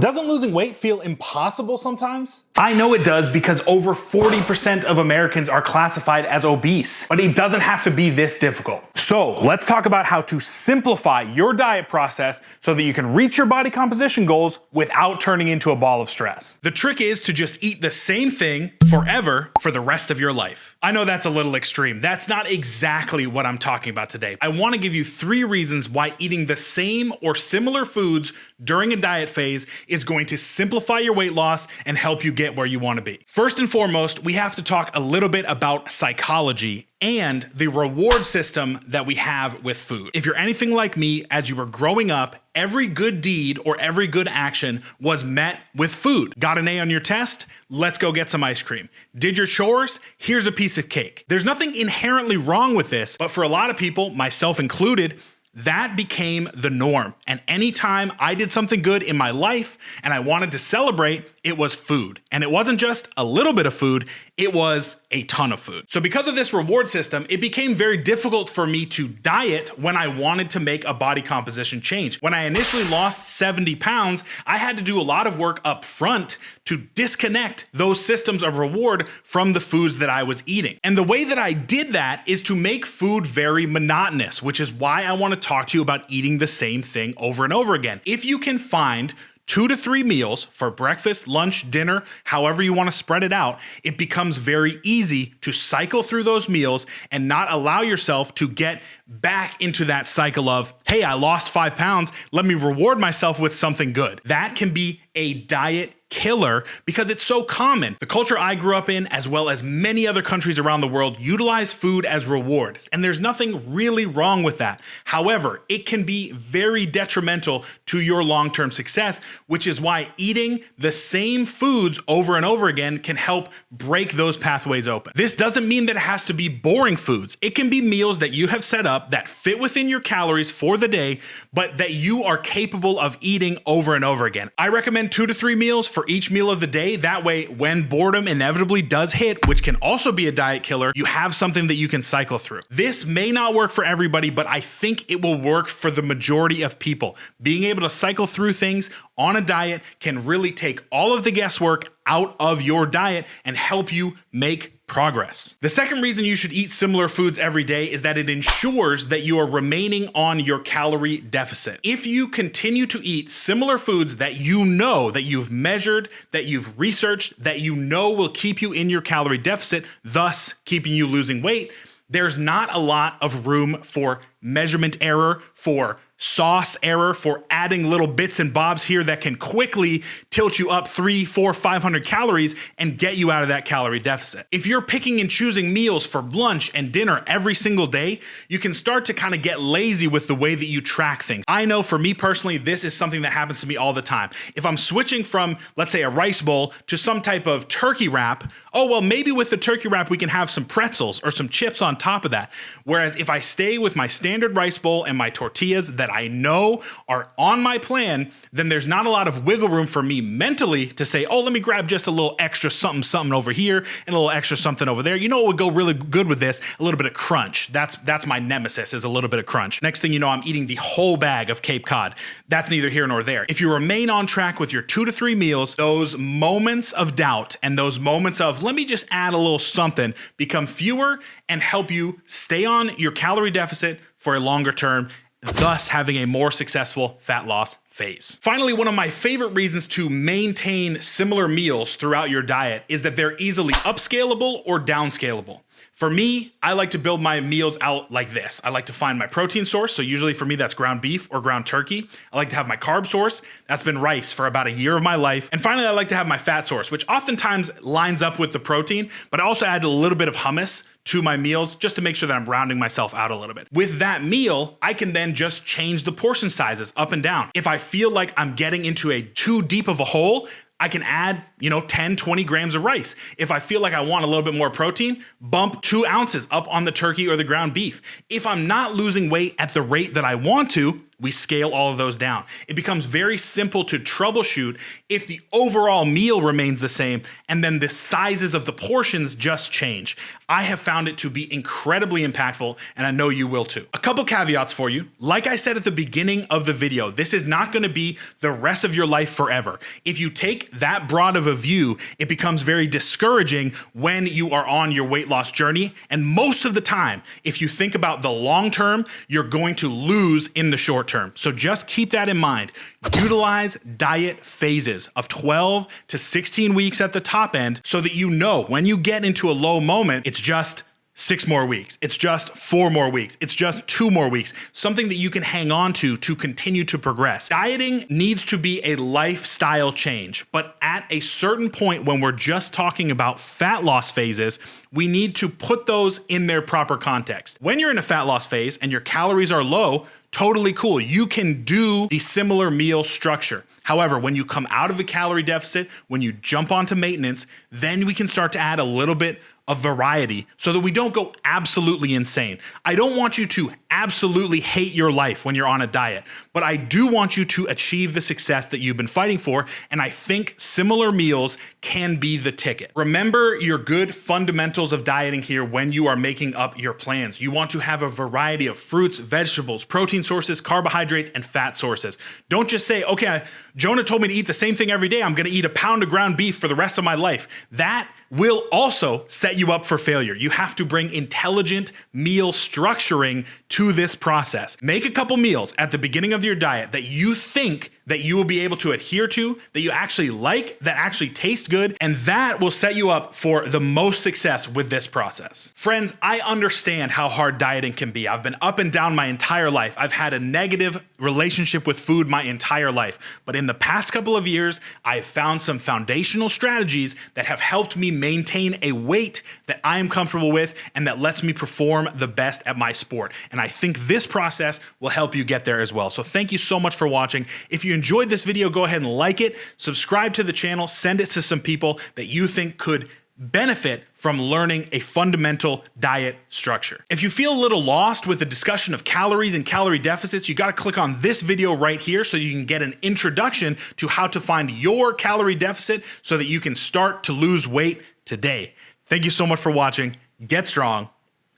Doesn't losing weight feel impossible sometimes? I know it does because over 40% of Americans are classified as obese, but it doesn't have to be this difficult. So let's talk about how to simplify your diet process so that you can reach your body composition goals without turning into a ball of stress. The trick is to just eat the same thing forever for the rest of your life. I know that's a little extreme. That's not exactly what I'm talking about today. I want to give you 3 reasons why eating the same or similar foods during a diet phase is going to simplify your weight loss and help you get where you want to be. First and foremost, we have to talk a little bit about psychology and the reward system that we have with food. If you're anything like me, as you were growing up, every good deed or every good action was met with food. Got an A on your test? Let's go get some ice cream. Did your chores? Here's a piece of cake. There's nothing inherently wrong with this, but for a lot of people, myself included, that became the norm. And anytime I did something good in my life and I wanted to celebrate, it was food. And it wasn't just a little bit of food, it was a ton of food. So because of this reward system, it became very difficult for me to diet when I wanted to make a body composition change. When I initially lost 70 pounds, I had to do a lot of work up front to disconnect those systems of reward from the foods that I was eating. And the way that I did that is to make food very monotonous, which is why I want to talk to you about eating the same thing over and over again. If you can find 2 to 3 meals for breakfast, lunch, dinner, however you want to spread it out, it becomes very easy to cycle through those meals and not allow yourself to get back into that cycle of, hey, I lost 5 pounds, let me reward myself with something good. That can be a diet killer because it's so common. The culture I grew up in, as well as many other countries around the world, utilize food as rewards, and there's nothing really wrong with that. However, it can be very detrimental to your long-term success, which is why eating the same foods over and over again can help break those pathways open. This doesn't mean that it has to be boring foods. It can be meals that you have set up that fit within your calories for the day, but that you are capable of eating over and over again. I recommend 2 to 3 meals for each meal of the day. That way, when boredom inevitably does hit, which can also be a diet killer, you have something that you can cycle through. This may not work for everybody, but I think it will work for the majority of people. Being able to cycle through things on a diet can really take all of the guesswork out of your diet and help you make progress. The second reason you should eat similar foods every day is that it ensures that you are remaining on your calorie deficit. If you continue to eat similar foods that you know, that you've measured, that you've researched, that you know will keep you in your calorie deficit, thus keeping you losing weight, there's not a lot of room for measurement error, for sauce error, for adding little bits and bobs here that can quickly tilt you up 300, 400, 500 calories and get you out of that calorie deficit. If you're picking and choosing meals for lunch and dinner every single day, you can start to kind of get lazy with the way that you track things. I know for me personally, this is something that happens to me all the time. If I'm switching from, let's say, a rice bowl to some type of turkey wrap, oh, well, maybe with the turkey wrap, we can have some pretzels or some chips on top of that. Whereas if I stay with my standard rice bowl and my tortillas that I know are on my plan, then there's not a lot of wiggle room for me mentally to say, oh, let me grab just a little extra something over here and a little extra something over there. You know what would go really good with this? A little bit of crunch. That's my nemesis, is a little bit of crunch. Next thing you know, I'm eating the whole bag of Cape Cod. That's neither here nor there. If you remain on track with your 2 to 3 meals, those moments of doubt and those moments of, let me just add a little something, become fewer and help you stay on your calorie deficit for a longer term, thus having a more successful fat loss phase. Finally, one of my favorite reasons to maintain similar meals throughout your diet is that they're easily upscalable or downscalable. For me, I like to build my meals out like this. I like to find my protein source. So usually for me, that's ground beef or ground turkey. I like to have my carb source. That's been rice for about a year of my life. And finally, I like to have my fat source, which oftentimes lines up with the protein, but I also add a little bit of hummus to my meals just to make sure that I'm rounding myself out a little bit. With that meal, I can then just change the portion sizes up and down. If I feel like I'm getting into a too deep of a hole, I can add, 10, 20 grams of rice. If I feel like I want a little bit more protein, bump 2 ounces up on the turkey or the ground beef. If I'm not losing weight at the rate that I want to, we scale all of those down. It becomes very simple to troubleshoot if the overall meal remains the same and then the sizes of the portions just change. I have found it to be incredibly impactful, and I know you will too. A couple caveats for you. Like I said at the beginning of the video, this is not going to be the rest of your life forever. If you take that broad of a view, it becomes very discouraging when you are on your weight loss journey. And most of the time, if you think about the long term, you're going to lose in the short term. So just keep that in mind. Utilize diet phases of 12 to 16 weeks at the top end so that you know when you get into a low moment, it's just 6 more weeks. It's just 4 more weeks. It's just 2 more weeks. Something that you can hang on to continue to progress. Dieting needs to be a lifestyle change, but at a certain point when we're just talking about fat loss phases, we need to put those in their proper context. When you're in a fat loss phase and your calories are low, totally cool. You can do the similar meal structure. However, when you come out of a calorie deficit, when you jump onto maintenance, then we can start to add a little bit of variety so that we don't go absolutely insane. I don't want you to absolutely hate your life when you're on a diet, but I do want you to achieve the success that you've been fighting for, and I think similar meals can be the ticket. Remember your good fundamentals of dieting here when you are making up your plans. You want to have a variety of fruits, vegetables, protein sources, carbohydrates, and fat sources. Don't just say, okay, Jonah told me to eat the same thing every day. I'm gonna eat a pound of ground beef for the rest of my life. That will also set you up for failure. You have to bring intelligent meal structuring to this process. Make a couple meals at the beginning of your diet that you think that you will be able to adhere to, that you actually like, that actually taste good, and that will set you up for the most success with this process. Friends, I understand how hard dieting can be. I've been up and down my entire life. I've had a negative relationship with food my entire life. But in the past couple of years, I've found some foundational strategies that have helped me maintain a weight that I am comfortable with and that lets me perform the best at my sport. And I think this process will help you get there as well. So thank you so much for watching. If you enjoyed this video, go ahead and like it, subscribe to the channel, send it to some people that you think could benefit from learning a fundamental diet structure. If you feel a little lost with the discussion of calories and calorie deficits, you gotta click on this video right here so you can get an introduction to how to find your calorie deficit so that you can start to lose weight today. Thank you so much for watching. Get strong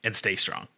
and stay strong.